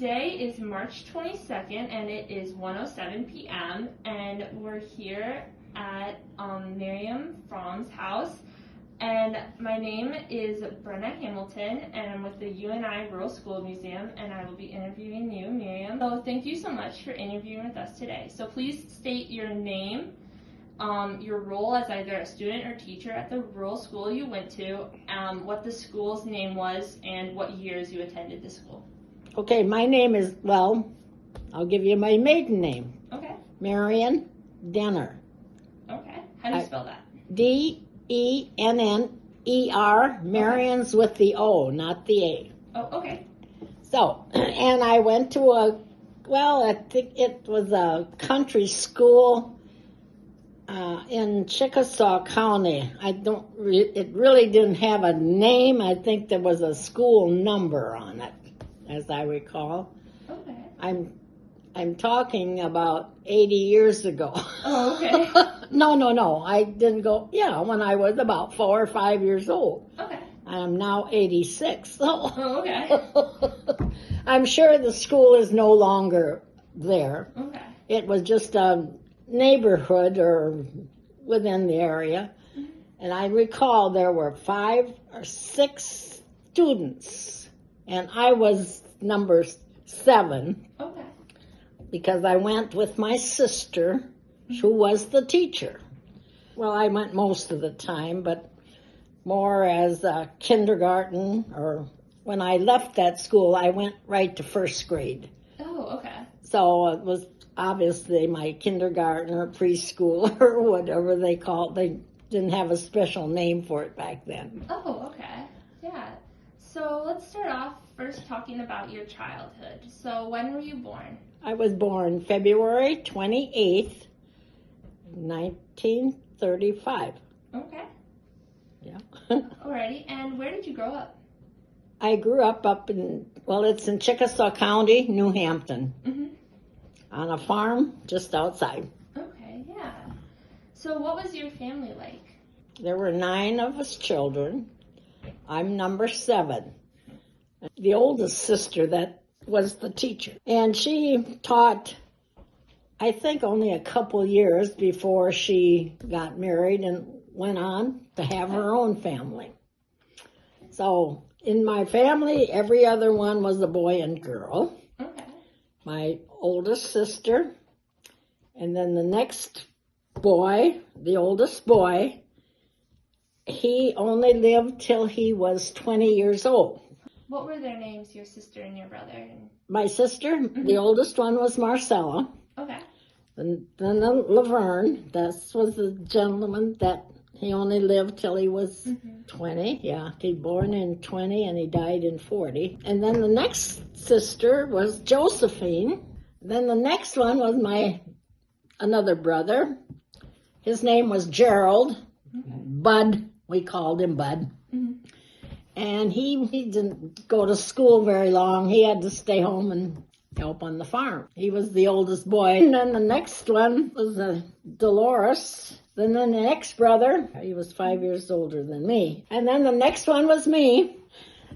Today is March 22nd and it is 1:07 p.m. and we're here at Marrion Frohm's house. And my name is Brenann Hamilton and I'm with the UNI Rural School Museum and I will be interviewing you, Miriam. So thank you so much for interviewing with us today. So please state your name, your role as either a student or teacher at the rural school you went to, what the school's name was, and what years you attended the school. Okay, my name is, I'll give you my maiden name. Okay. Marrion Denner. Okay. How do you spell that? Denner. Marion's with the O, not the A. Oh, okay. So, and I went to I think it was a country school in Chickasaw County. It really didn't have a name. I think there was a school number on it, as I recall. Okay. I'm talking about 80 years ago. Oh, okay. No. I didn't go, when I was about 4 or 5 years old. Okay. I'm now 86. So Oh, okay. I'm sure the school is no longer there. Okay. It was just a neighborhood or within the area. Mm-hmm. And I recall there were 5 or 6 students. And I was number 7. Okay. Because I went with my sister, who was the teacher. Well, I went most of the time, but more as a kindergarten, or when I left that school, I went right to first grade. Oh, okay. So it was obviously my kindergarten or preschool or whatever they called. They didn't have a special name for it back then. Oh, okay. Yeah. So let's start off first talking about your childhood. So when were you born? I was born February 28th, 1935. Okay. Yeah. Alrighty. And where did you grow up? I grew up it's in Chickasaw County, New Hampton, on a farm just outside. Okay, yeah. So what was your family like? There were 9 of us children. I'm number 7. The oldest sister that was the teacher. And she taught, I think, only a couple years before she got married and went on to have her own family. So in my family, every other one was a boy and girl. Okay. My oldest sister, and then the next boy, the oldest boy, he only lived till he was 20 years old. What were their names, your sister and your brother? My sister, the oldest one, was Marcella. Okay. Then Laverne, that was the gentleman that he only lived till he was 20. Yeah, he was born in 20 and he died in 40. And then the next sister was Josephine. Then the next one was another brother. His name was Gerald. Okay. Bud, we called him Bud. Mm-hmm. And he didn't go to school very long. He had to stay home and help on the farm. He was the oldest boy. And then the next one was Dolores. Then the next brother, he was 5 years older than me. And then the next one was me.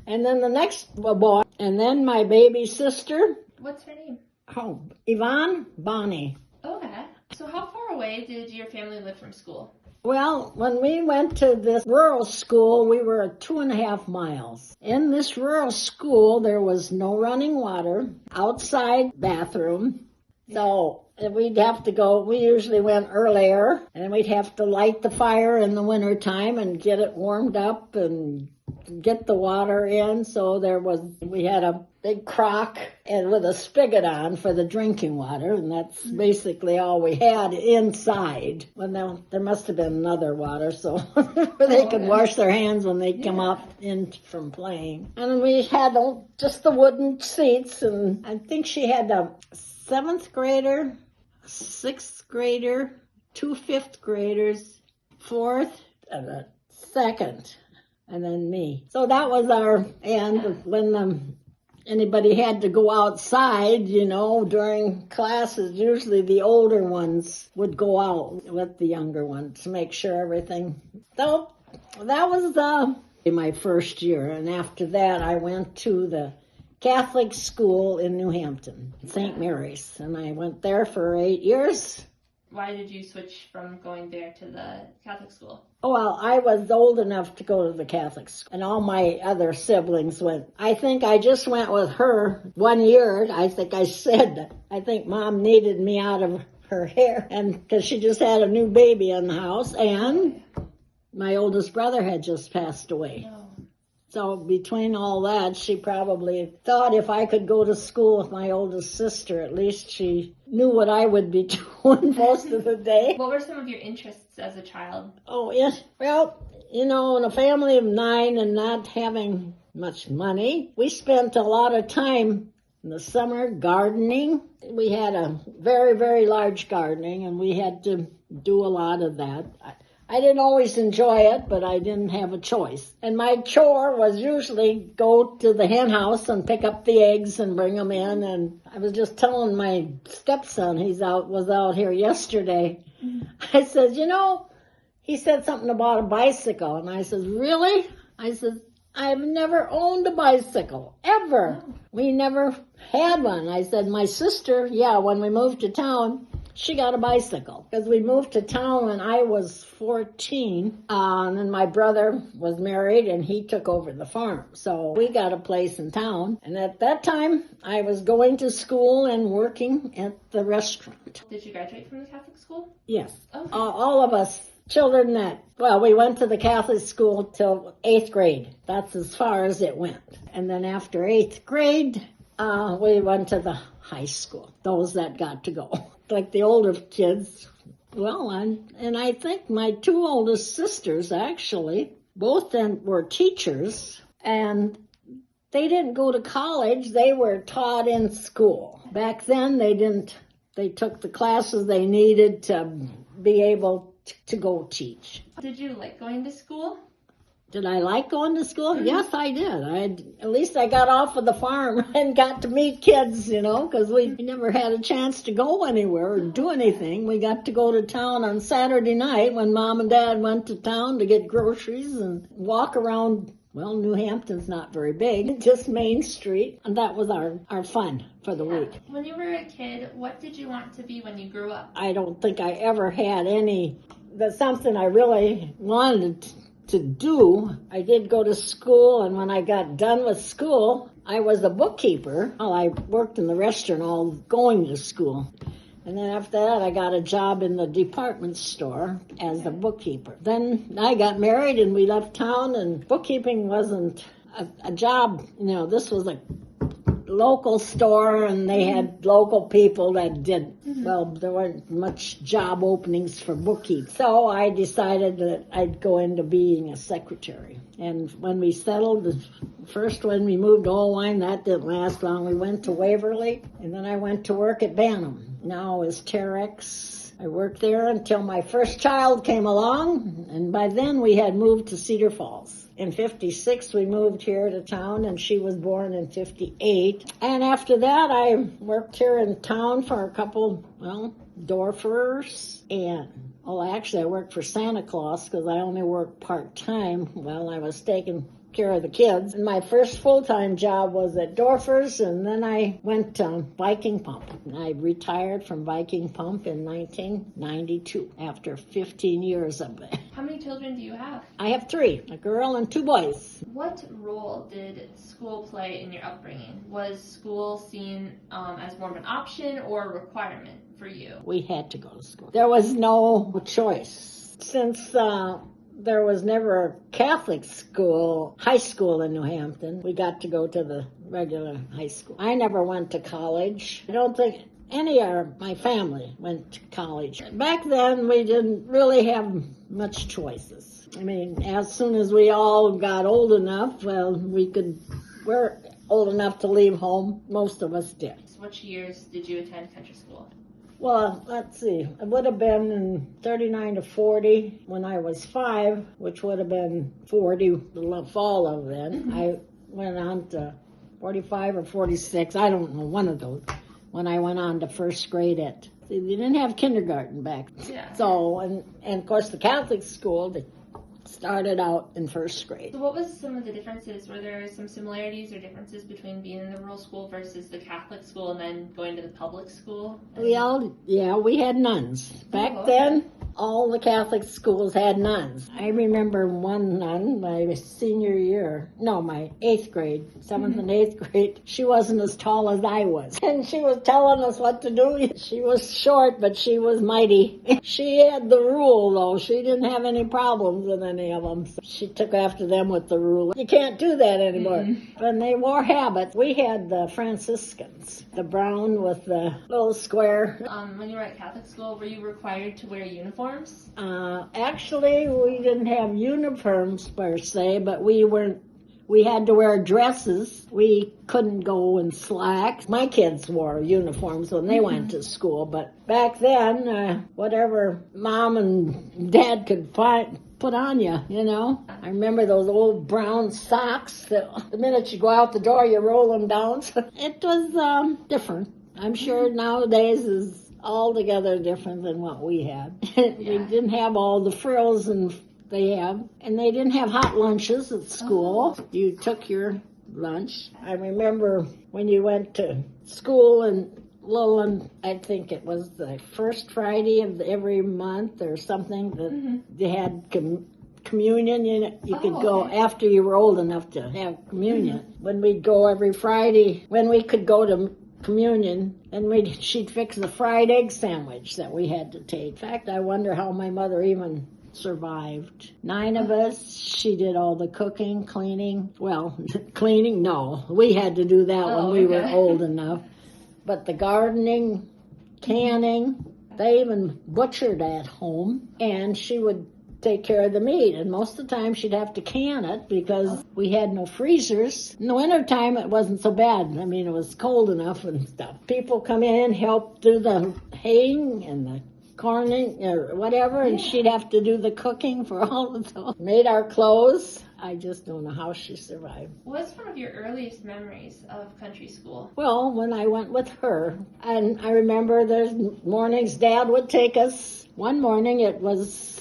And then the next boy. And then my baby sister. What's her name? Oh, Yvonne Bonnie. Okay. So how far away did your family live from school? Well, when we went to this rural school, we were 2.5 miles. In this rural school, there was no running water, outside bathroom. So we'd have to go, we usually went earlier, and we'd have to light the fire in the wintertime and get it warmed up and get the water in. So we had a big crock and with a spigot on for the drinking water, and that's basically all we had inside. Well, there must have been another water, so where they could wash their hands when they come up in from playing. And we had just the wooden seats, and I think she had a 7th grader, 6th grader, 2 5th graders, 4th, and a 2nd, and then me. So that was our end when anybody had to go outside, during classes. Usually the older ones would go out with the younger ones to make sure everything. So that was my first year. And after that, I went to the Catholic school in New Hampton, St. Mary's. And I went there for 8 years. Why did you switch from going there to the Catholic school? Well, I was old enough to go to the Catholic school, and all my other siblings went. I think I just went with her 1 year. I think Mom needed me out of her hair, and because she just had a new baby in the house, and my oldest brother had just passed away. Oh. So between all that, she probably thought if I could go to school with my oldest sister, at least she knew what I would be doing most of the day. What were some of your interests as a child? Oh, yes. Well, in a family of 9 and not having much money, we spent a lot of time in the summer gardening. We had a very, very large gardening, and we had to do a lot of that. I didn't always enjoy it, but I didn't have a choice. And my chore was usually go to the hen house and pick up the eggs and bring them in. And I was just telling my stepson, was out here yesterday. I said, he said something about a bicycle. And I said, really? I said, I've never owned a bicycle, ever. We never had one. I said, my sister, when we moved to town, she got a bicycle because we moved to town when I was 14, and my brother was married and he took over the farm. So we got a place in town, and at that time I was going to school and working at the restaurant. Did you graduate from the Catholic school? Yes. Okay. All of us children we went to the Catholic school till 8th grade. That's as far as it went. And then after 8th grade, we went to the high school, those that got to go. Like the older kids, and I think my 2 oldest sisters, actually, both then were teachers, and they didn't go to college. They were taught in school. Back then, they took the classes they needed to be able to go teach. Did you like going to school? Did I like going to school? Mm-hmm. Yes, I did. At least I got off of the farm and got to meet kids, because we never had a chance to go anywhere or do anything. We got to go to town on Saturday night when Mom and Dad went to town to get groceries and walk around. Well, New Hampton's not very big, just Main Street. And that was our fun for the week. When you were a kid, what did you want to be when you grew up? I don't think I ever had something I really wanted to do. I did go to school, and when I got done with school, I was a bookkeeper. Well, I worked in the restaurant all going to school. And then after that, I got a job in the department store as a bookkeeper. Then I got married and we left town, and bookkeeping wasn't a job. This was a local store, and they had local people that did. Well, there weren't much job openings for bookkeeping. So I decided that I'd go into being a secretary. And when we settled, when we moved to Oldwine, that didn't last long. We went to Waverly, and then I went to work at Bantam. Now as Terex. I worked there until my first child came along, and by then we had moved to Cedar Falls. In 56, we moved here to town, and she was born in 58. And after that, I worked here in town for a couple, Dorfers. And, actually, I worked for Santa Claus because I only worked part-time while I was taking care of the kids. And my first full-time job was at Dorfers, and then I went to Viking Pump. And I retired from Viking Pump in 1992 after 15 years of it. How many children do you have? I have 3, a girl and 2 boys. What role did school play in your upbringing? Was school seen as more of an option or a requirement for you? We had to go to school. There was no choice. Since there was never a Catholic school, high school in New Hampton, we got to go to the regular high school. I never went to college. I don't think any of my family went to college. Back then, we didn't really have much choices. As soon as we all got old enough, we're old enough to leave home. Most of us did. Which years did you attend country school? Well, let's see. It would have been in 39 to 40 when I was 5, which would have been 40 the fall of then. I went on to 45 or 46. I don't know, one of those. When I went on to first grade they didn't have kindergarten back then. Yeah. So, and of course the Catholic school, they started out in first grade. So what was some of the differences? Were there some similarities or differences between being in the rural school versus the Catholic school and then going to the public school? We had nuns. Back then, all the Catholic schools had nuns. I remember one nun, my 8th grade, 7th and 8th grade. She wasn't as tall as I was. And she was telling us what to do. She was short, but she was mighty. She had the rule, though. She didn't have any problems with any of them. So she took after them with the rule. You can't do that anymore. And they wore habits. We had the Franciscans, the brown with the little square. When you were at Catholic school, were you required to wear uniforms? Actually, we didn't have uniforms per se, but we had to wear dresses. We couldn't go in slacks. My kids wore uniforms when they went to school, but back then, whatever mom and dad could put on you, you know. I remember those old brown socks that the minute you go out the door, you roll them down. So it was different. I'm sure nowadays is altogether different than what we had. We didn't have all the frills and they didn't have hot lunches at school. You took your lunch. I remember when you went to school in Lowland, I think it was the first Friday of every month or something that they had communion. You could go after you were old enough to have communion. When we'd go every Friday, when we could go to communion, and she'd fix the fried egg sandwich that we had to take. In fact, I wonder how my mother even survived. 9 of us. She did all the cooking, cleaning. Well, cleaning, no. We had to do that when we were old enough. But the gardening, canning, they even butchered at home, and she would take care of the meat, and most of the time she'd have to can it because we had no freezers. In the wintertime it wasn't so bad. I mean, it was cold enough and stuff. People come in, help do the haying and the corning or whatever, and she'd have to do the cooking for all of them. Made our clothes. I just don't know how she survived. What's one of your earliest memories of country school? Well, when I went with her, and I remember there's mornings Dad would take us. One morning it was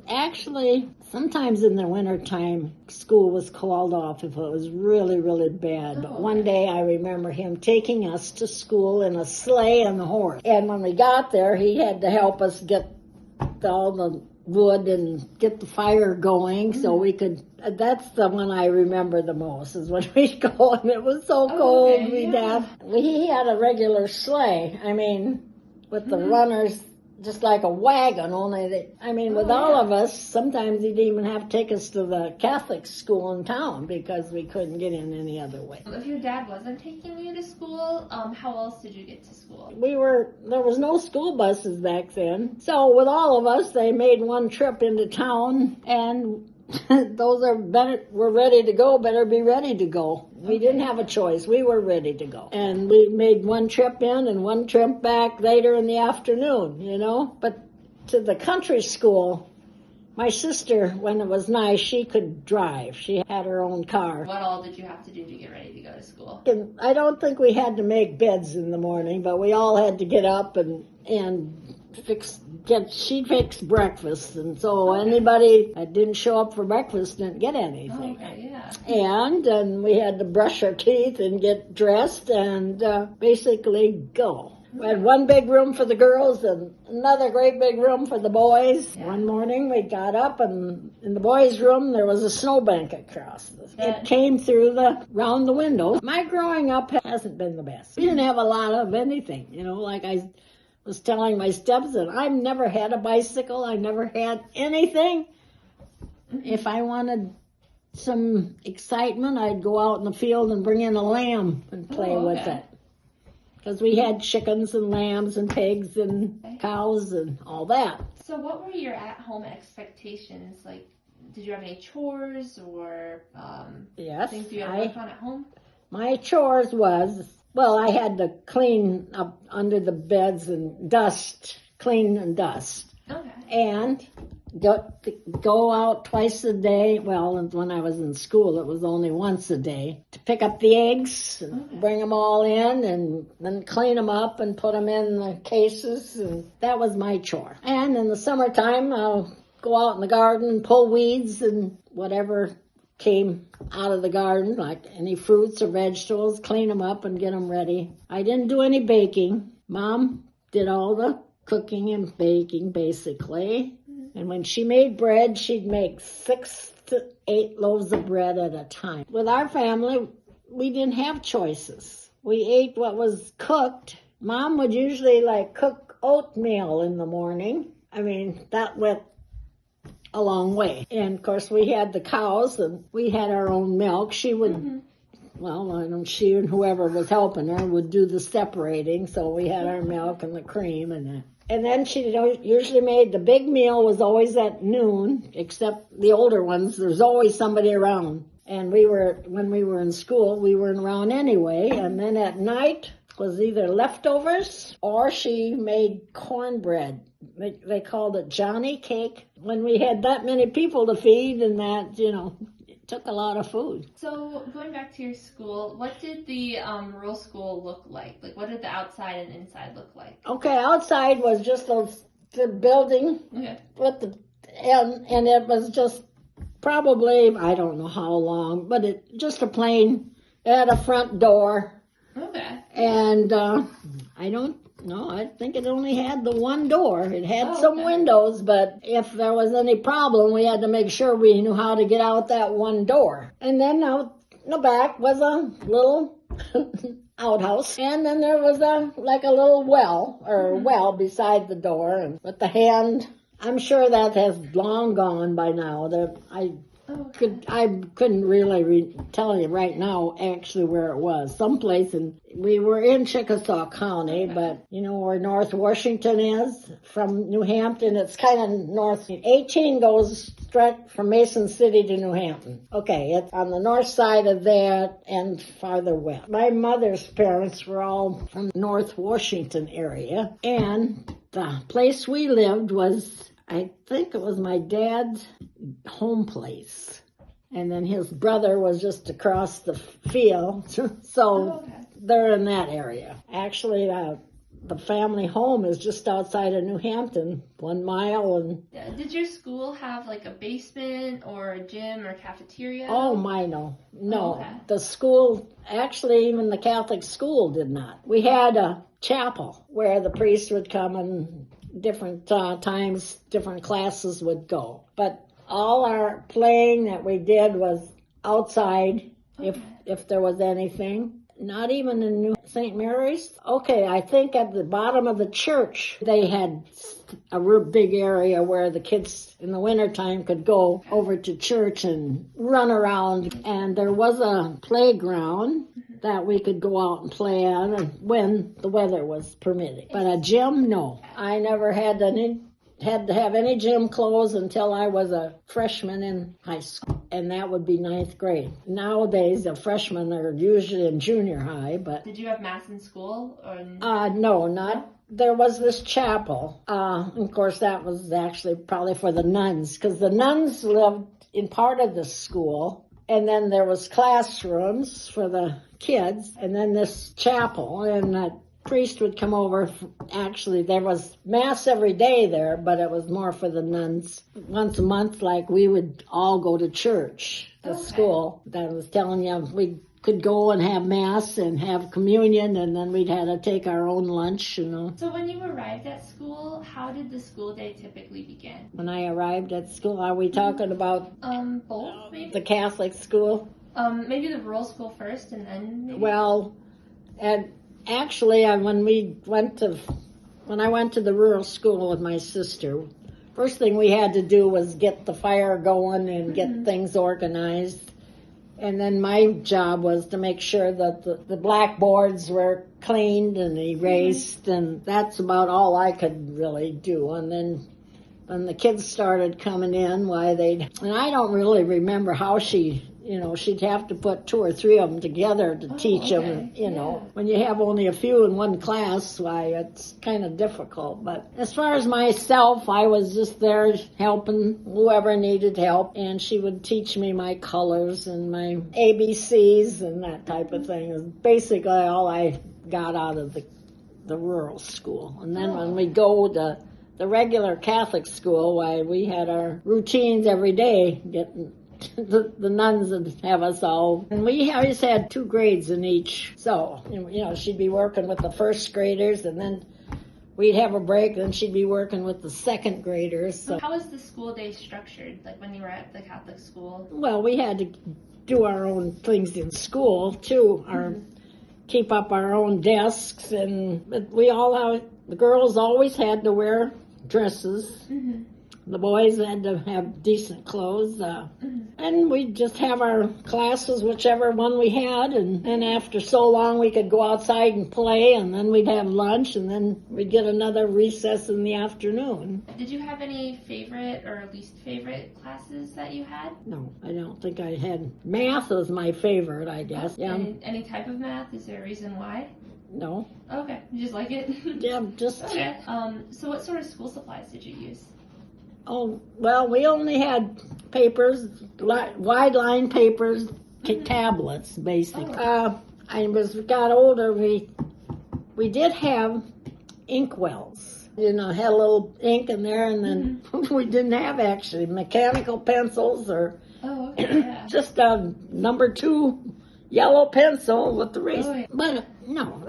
actually, sometimes in the wintertime, school was called off if it was really, really bad. But one day I remember him taking us to school in a sleigh and a horse. And when we got there, he had to help us get all the wood and get the fire going so we could. That's the one I remember the most, is when we'd go, and it was so cold. He had a regular sleigh, I mean, with the runners, just like a wagon, only with all of us, sometimes he'd even have to take us to the Catholic school in town because we couldn't get in any other way. If your dad wasn't taking you to school, how else did you get to school? There was no school buses back then. So with all of us, they made one trip into town, and those we're ready to go, better be ready to go. We didn't have a choice. We were ready to go. And we made one trip in and one trip back later in the afternoon, you know. But to the country school, my sister, when it was nice, she could drive. She had her own car. What all did you have to do to get ready to go to school? And I don't think we had to make beds in the morning, but we all had to get up and she'd fix breakfast, and so anybody that didn't show up for breakfast didn't get anything. And we had to brush our teeth and get dressed and basically go. We had one big room for the girls and another great big room for the boys. One morning we got up, and in the boys' room there was a snowbank across. It came round the window. My growing up hasn't been the best. We didn't have a lot of anything, you know, like I was telling my stepson, I've never had a bicycle. I never had anything. If I wanted some excitement, I'd go out in the field and bring in a lamb and play with it. Because we had chickens and lambs and pigs and cows and all that. So what were your at-home expectations? Like, did you have any chores or things you had to work on at home? My chores I had to clean up under the beds and clean and dust. Okay. And go out twice a day. Well, when I was in school, it was only once a day to pick up the eggs and bring them all in and then clean them up and put them in the cases. And that was my chore. And in the summertime, I'll go out in the garden and pull weeds and whatever came out of the garden, like any fruits or vegetables, clean them up and get them ready. I didn't do any baking. Mom did all the cooking and baking, basically. And when she made bread, she'd make 6 to 8 loaves of bread at a time. With our family, we didn't have choices. We ate what was cooked. Mom would usually cook oatmeal in the morning. I mean, that went a long way. And of course we had the cows and we had our own milk. She would, she and whoever was helping her would do the separating. So we had our milk and the cream and that. And then she usually made the big meal was always at noon, except the older ones, there's always somebody around. And when we were in school, we weren't around anyway. And then at night was either leftovers or she made cornbread. They called it Johnny cake. When we had that many people to feed and that, it took a lot of food. So going back to your school, what did the rural school look like? Like, what did the outside and inside look like? Okay, outside was just the building with and it was just probably, I don't know how long, but just a plain, it had a front door. Okay. And I don't know, I think it only had the one door. It had some windows, but if there was any problem, we had to make sure we knew how to get out that one door. And then out in the back was a little outhouse. And then there was a little well beside the door. And with the hand, I'm sure that has long gone by now. I couldn't really tell you right now actually where it was. Someplace we were in Chickasaw County, but you know where North Washington is? From New Hampton, it's kind of north. 18 goes straight from Mason City to New Hampton. Okay, it's on the north side of that and farther west. My mother's parents were all from North Washington area, and the place we lived was, I think it was my dad's home place. And then his brother was just across the field. So they're in that area. Actually, the family home is just outside of New Hampton, 1 mile. And did your school have a basement or a gym or cafeteria? Oh, my, no. No. Okay. The school, actually, even the Catholic school did not. We had a chapel where the priest would come and different times, different classes would go. But all our playing that we did was outside, if there was anything. Not even in New St. Mary's. Okay, I think at the bottom of the church, they had a real big area where the kids in the wintertime could go over to church and run around. And there was a playground that we could go out and play on when the weather was permitting. But a gym, no. I never had to have any gym clothes until I was a freshman in high school, and that would be 9th grade. Nowadays, the freshmen are usually in junior high, but... Did you have mass in school? No, not... There was this chapel. Of course, that was actually probably for the nuns, because the nuns lived in part of the school, and then there was classrooms for the kids, and then this chapel, and the priest would come over. Actually, there was mass every day there, but it was more for the nuns. Once a month, we would all go to church, the school. That was telling you we could go and have mass and have communion, and then we'd have to take our own lunch, So when you arrived at school, how did the school day typically begin? When I arrived at school, are we talking about both, maybe? The Catholic school? Maybe the rural school first, and then maybe... Well, and actually, when I went to the rural school with my sister, first thing we had to do was get the fire going and get things organized. And then my job was to make sure that the blackboards were cleaned and erased, and that's about all I could really do. And then when the kids started coming in, and I don't really remember how she'd have to put 2 or 3 of them together to teach them, When you have only a few in one class, it's kind of difficult. But as far as myself, I was just there helping whoever needed help, and she would teach me my colors and my ABCs and that type of thing. It was basically all I got out of the rural school. And then when we go to the regular Catholic school, why we had our routines every day, getting the nuns would have us all. And we always had 2 grades in each. So, she'd be working with the first graders, and then we'd have a break, and she'd be working with the second graders. So how was the school day structured, like when you were at the Catholic school? Well, we had to do our own things in school, too. Keep up our own desks, and the girls always had to wear dresses. Mm-hmm. The boys had to have decent clothes, and we'd just have our classes, whichever one we had, and after so long we could go outside and play, and then we'd have lunch, and then we'd get another recess in the afternoon. Did you have any favorite or least favorite classes that you had? No, I don't think I had. Math was my favorite, I guess. Yeah. Any type of math? Is there a reason why? No. Okay, you just like it? Yeah, just... Okay. So what sort of school supplies did you use? Oh, well, we only had papers, wide line papers, tablets, basically. As we got older, we did have inkwells. Had a little ink in there, and then we didn't have actually mechanical pencils or just a number 2 yellow pencil with the eraser. Oh, yeah. But no,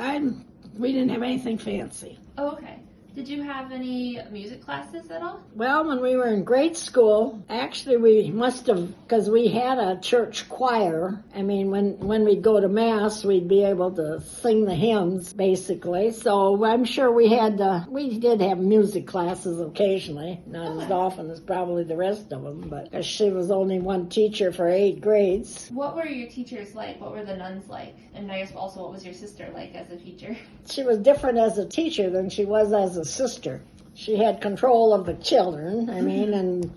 we didn't have anything fancy. Oh, okay. Did you have any music classes at all? Well, when we were in grade school, actually we must have, because we had a church choir. I mean, when we'd go to Mass, we'd be able to sing the hymns, basically. So I'm sure we did have music classes occasionally, not as often as probably the rest of them, but because she was only one teacher for 8 grades. What were your teachers like? What were the nuns like? And I guess also, what was your sister like as a teacher? She was different as a teacher than she was as a sister. She had control of the children, and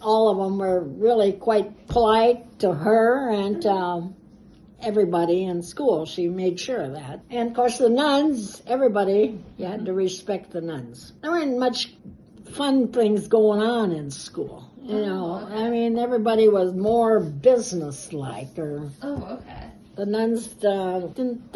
all of them were really quite polite to her and everybody in school. She made sure of that. And of course the nuns, everybody, you had to respect the nuns. There weren't much fun things going on in school. Everybody was more business-like. The nuns didn't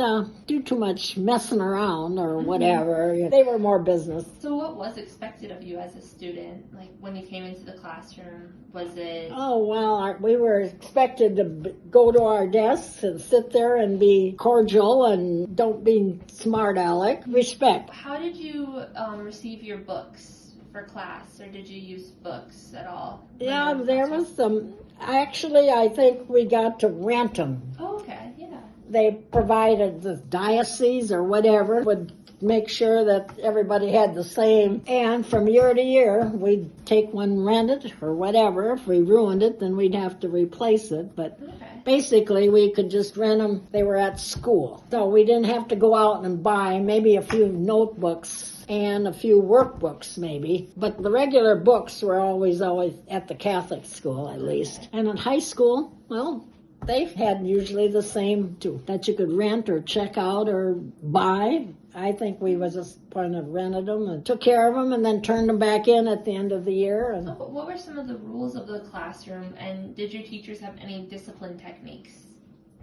do too much messing around or whatever. They were more business. So what was expected of you as a student? Like when you came into the classroom, was it... Oh, well, we were expected to go to our desks and sit there and be cordial and don't be smart aleck. Respect. How did you receive your books for class, or did you use books at all? Yeah, there was some... Actually, I think we got to rent them. Oh, okay, yeah. They provided, the diocese or whatever would make sure that everybody had the same. And from year to year, we'd take one rented or whatever. If we ruined it, then we'd have to replace it. But basically, we could just rent them. They were at school. So we didn't have to go out and buy maybe a few notebooks and a few workbooks maybe. But the regular books were always at the Catholic school, at least. And in high school, well, they had usually the same too, that you could rent or check out or buy. I think we was just kind of rented them and took care of them and then turned them back in at the end of the year. And what were some of the rules of the classroom, and did your teachers have any discipline techniques?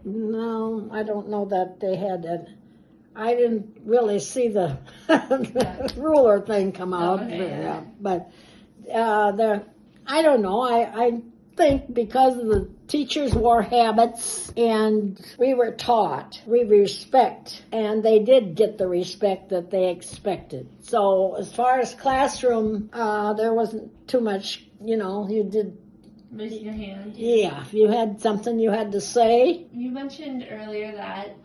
No, I don't know that they had that. I didn't really see the ruler thing come out. But I don't know. I think because of the teachers wore habits and we were taught, we respect, and they did get the respect that they expected. So as far as classroom, there wasn't too much, you did raising your hand. Yeah, if you had something you had to say. You mentioned earlier that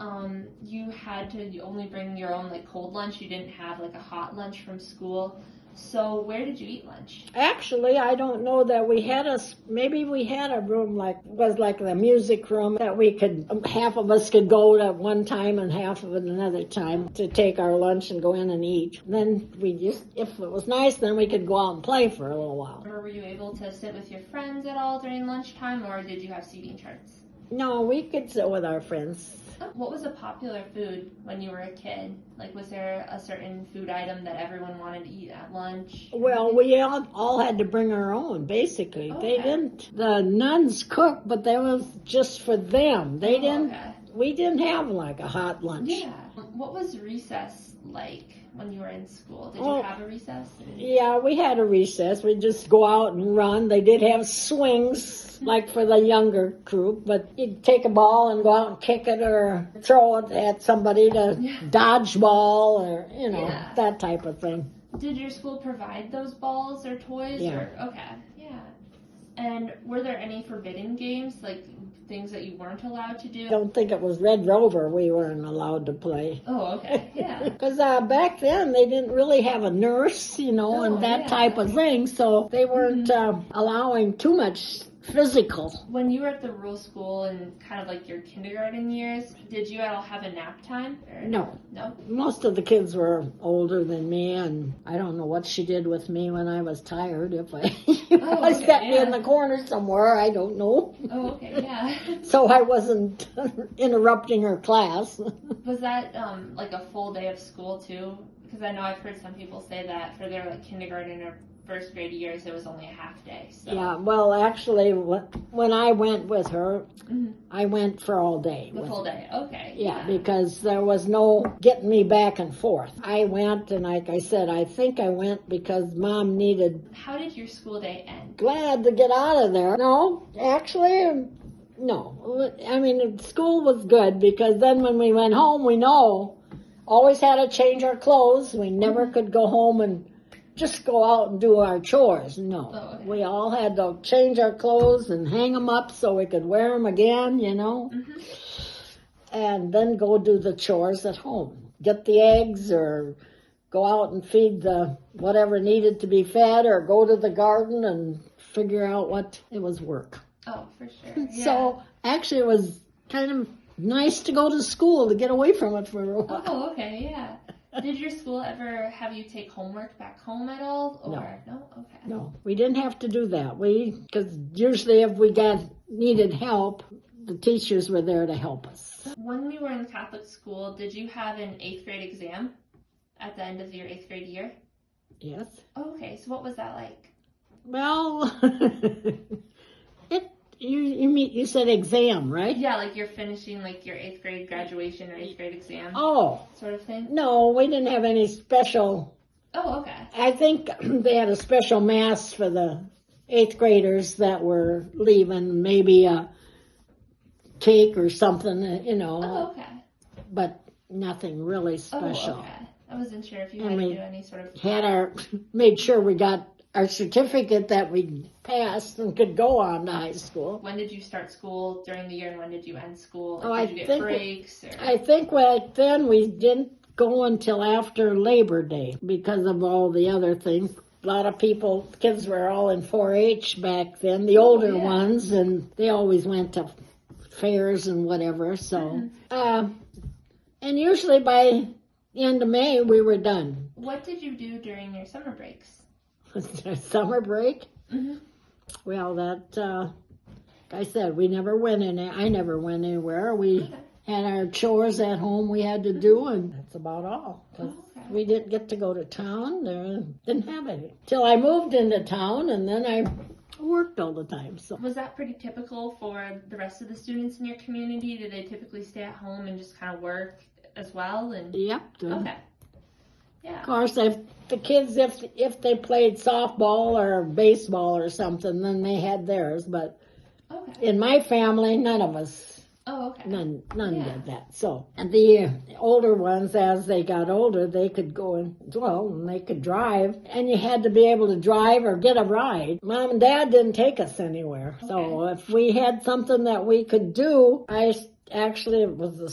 you had to only bring your own cold lunch. You didn't have a hot lunch from school. So where did you eat lunch? Actually, I don't know that we had maybe we had a room was like the music room that we could, half of us could go at one time and half of it another time to take our lunch and go in and eat. Then if it was nice, then we could go out and play for a little while. Or were you able to sit with your friends at all during lunchtime, or did you have seating charts? No, we could sit with our friends. What was a popular food when you were a kid? Was there a certain food item that everyone wanted to eat at lunch? Well, we all had to bring our own, basically. Okay. They didn't. The nuns cooked, but that was just for them. They didn't. Okay. We didn't have a hot lunch. Yeah. What was recess like when you were in school? Did Oh, you have a recess? yeah, we had a recess. We'd just go out and run. They did have swings, like for the younger group, but you'd take a ball and go out and kick it or throw it at somebody to dodge ball or, Yeah. that type of thing. Did your school provide those balls or toys? Yeah. Okay, yeah. And were there any forbidden games, like things that you weren't allowed to do? I don't think it was Red Rover we weren't allowed to play. Oh, okay, yeah. Because back then they didn't really have a nurse, and that yeah. type of thing, so they weren't allowing too much physical. When you were at the rural school and kind of like your kindergarten years, did you at all have a nap time? Or? No. No? Most of the kids were older than me, and I don't know what she did with me when I was tired. If I set me in the corner somewhere, I don't know. Oh, okay, yeah. So I wasn't interrupting her class. Was that like a full day of school too? Because I know I've heard some people say that for their like kindergarten or first grade years, it was only a half day. So. Yeah, well, actually, when I went with her, I went for all day. The full day, okay. Yeah, because there was no getting me back and forth. I went, and like I said, I think I went because Mom needed... How did your school day end? Glad to get out of there. No, actually, no. I mean, school was good because then when we went home, always had to change our clothes. We never could go home and just go out and do our chores. No. Oh, okay. We all had to change our clothes and hang them up so we could wear them again, and then go do the chores at home. Get the eggs or go out and feed the whatever needed to be fed or go to the garden and figure out what it was work. Oh, for sure. Yeah. So actually it was kind of nice to go to school to get away from it for a while. Oh, okay, yeah. Did your school ever have you take homework back home at all? Or no? Okay. No, we didn't have to do that. Because usually if we needed help, the teachers were there to help us. When we were in Catholic school, did you have an 8th grade exam at the end of your 8th grade year? Yes. Oh, okay, so what was that like? Well, you said exam, right? Yeah, like you're finishing like your 8th grade graduation or 8th grade exam. Oh. Sort of thing? No, we didn't have any special. Oh, okay. I think they had a special mass for the 8th graders that were leaving, maybe a cake or something, Oh, okay. But nothing really special. Oh, okay. I wasn't sure if you had to do any sort of... Made sure we got our certificate that we passed and could go on to high school. When did you start school during the year and when did you end school? Like, did you get breaks? Or... I think back then we didn't go until after Labor Day because of all the other things. A lot of kids were all in 4-H back then, the older ones, and they always went to fairs and whatever. So, and usually by the end of May we were done. What did you do during your summer breaks? Summer break? Mm-hmm. Well, that, like I said, I never went anywhere. We had our chores at home we had to do, and that's about all. We didn't get to go to town. Didn't have any. Till I moved into town, and then I worked all the time. So was that pretty typical for the rest of the students in your community? Did they typically stay at home and just kind of work as well? And yep. Okay. Yeah. Of course, if the kids, if they played softball or baseball or something, then they had theirs. But in my family, none of us. Oh, okay. None did that. So, and the older ones, as they got older, they could go and they could drive. And you had to be able to drive or get a ride. Mom and Dad didn't take us anywhere. Okay. So if we had something that we could do, I actually was a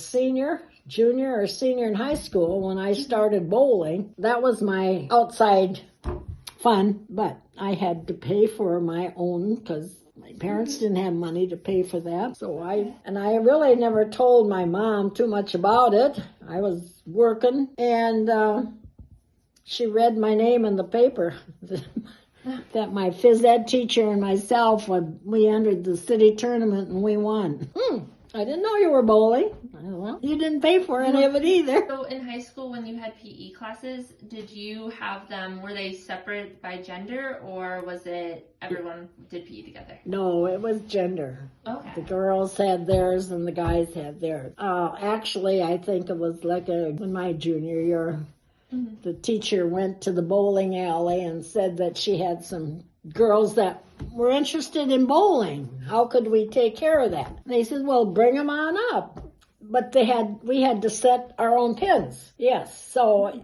junior or senior in high school when I started bowling. That was my outside fun, but I had to pay for my own because my parents didn't have money to pay for that. So I really never told my mom too much about it. I was working, and she read my name in the paper that my phys ed teacher and myself, we entered the city tournament and we won. I didn't know you were bowling. Well, you didn't pay for any of it either. So in high school, when you had PE classes, did you have them, were they separate by gender, or was it everyone did PE together? No, it was gender. Okay. The girls had theirs and the guys had theirs. Actually, I think it was like in my junior year, the teacher went to the bowling alley and said that she had some girls that were interested in bowling. How could we take care of that? They said, well, bring them on up. But we had to set our own pins. Yes. So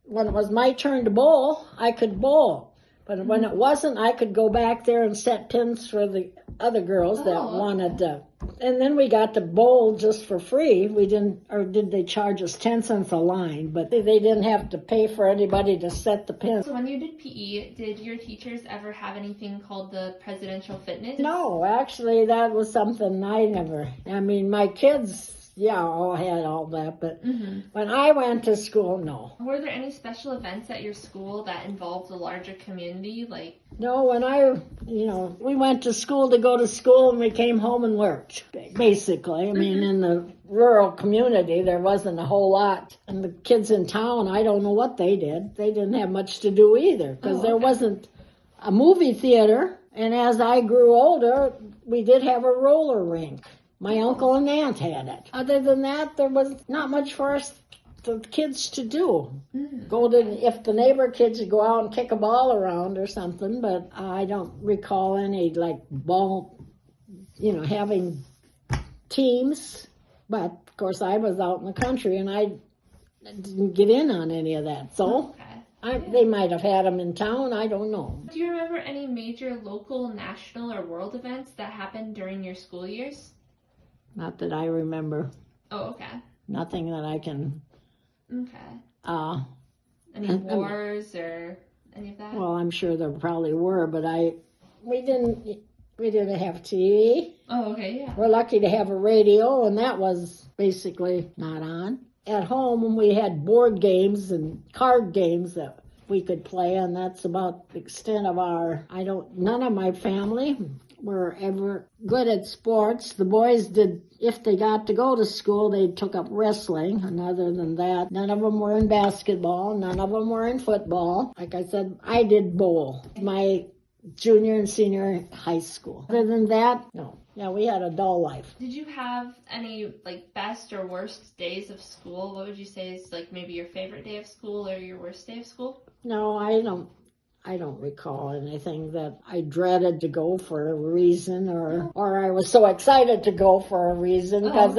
when it was my turn to bowl, I could bowl. But when it wasn't, I could go back there and set pins for the other girls that wanted to. And then we got to bowl just for free. We didn't, or did they charge us 10 cents a line? But they didn't have to pay for anybody to set the pins. So when you did PE, did your teachers ever have anything called the presidential fitness? No, actually, that was something I mean, my kids, all had all that, but when I went to school, no. Were there any special events at your school that involved a larger community? No, when we went to school to go to school and we came home and worked, basically. I mean, in the rural community, there wasn't a whole lot. And the kids in town, I don't know what they did. They didn't have much to do either, because there wasn't a movie theater. And as I grew older, we did have a roller rink. My uncle and aunt had it. Other than that, there was not much for us, the kids, to do. If the neighbor kids would go out and kick a ball around or something, but I don't recall any ball, having teams. But of course, I was out in the country and I didn't get in on any of that. So they might have had them in town. I don't know. Do you remember any major local, national, or world events that happened during your school years? Not that I remember. Oh, okay. Nothing that I can. Okay. Any wars or any of that? Well, I'm sure there probably were, but we didn't have TV. Oh, okay, yeah. We're lucky to have a radio, and that was basically not on. At home, we had board games and card games that we could play, and that's about the extent of none of my family were ever good at sports. The boys did, if they got to go to school, they took up wrestling. And other than that, none of them were in basketball. None of them were in football. Like I said, I did bowl my junior and senior high school. Other than that, no. Yeah, we had a dull life. Did you have any best or worst days of school? What would you say is maybe your favorite day of school or your worst day of school? No, I don't recall anything that I dreaded to go for a reason or I was so excited to go for a reason because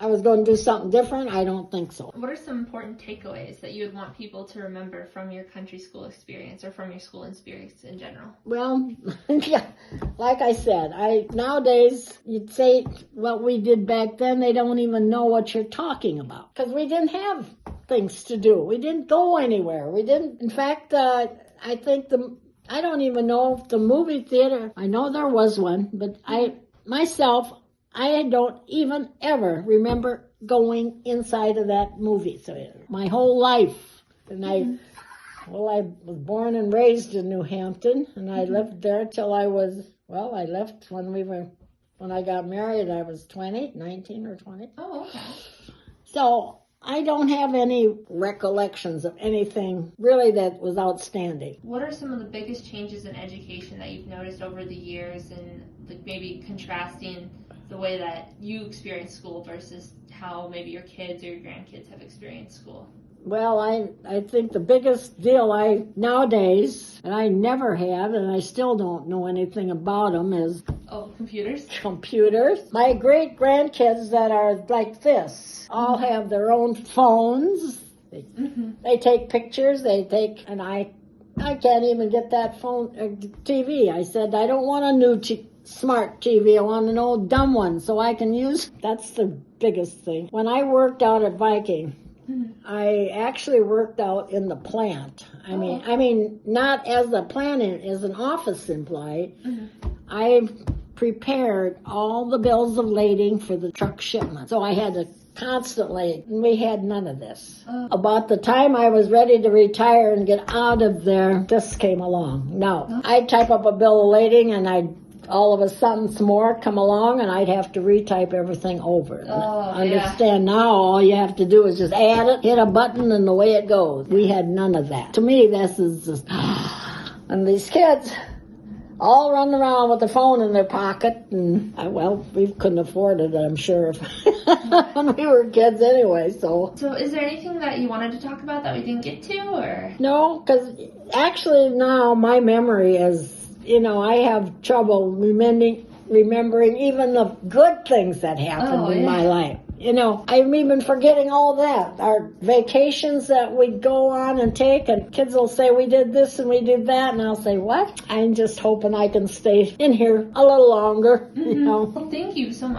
I was going to do something different. I don't think so. What are some important takeaways that you would want people to remember from your country school experience or from your school experience in general? Well, yeah, like I said, nowadays you'd say what we did back then, they don't even know what you're talking about because we didn't have things to do. We didn't go anywhere. We didn't. In fact, I think I don't even know if the movie theater, I know there was one, but I don't even ever remember going inside of that movie theater. My whole life. And I was born and raised in New Hampton, and I lived there till I left when I got married, I was 19 or 20. Oh, okay. So I don't have any recollections of anything really that was outstanding. What are some of the biggest changes in education that you've noticed over the years and maybe contrasting the way that you experience school versus how maybe your kids or your grandkids have experienced school? Well, I think the biggest deal nowadays, and I never had, and I still don't know anything about them, is computers. Computers. My great-grandkids that are like this all have their own phones. They take pictures. And I can't even get that TV. I said, I don't want a new smart TV. I want an old dumb one so I can use. That's the biggest thing. When I worked out at Viking, I actually worked out in the plant. I mean, not as a plant, as an office employee. I prepared all the bills of lading for the truck shipment. So I had to constantly, and we had none of this. About the time I was ready to retire and get out of there, this came along. Now, I'd type up a bill of lading and I'd all of a sudden some more come along and I'd have to retype everything over. Understand now all you have to do is just add it, hit a button, and away it goes. We had none of that. To me, this is just... And these kids all running around with the phone in their pocket, and well, we couldn't afford it, I'm sure, when we were kids anyway. So is there anything that you wanted to talk about that we didn't get to, or? No, because actually now my memory is, I have trouble remembering even the good things that happened in my life. I'm even forgetting all that. Our vacations that we'd go on and take, and kids will say, we did this and we did that, and I'll say, what? I'm just hoping I can stay in here a little longer, Well, thank you so much.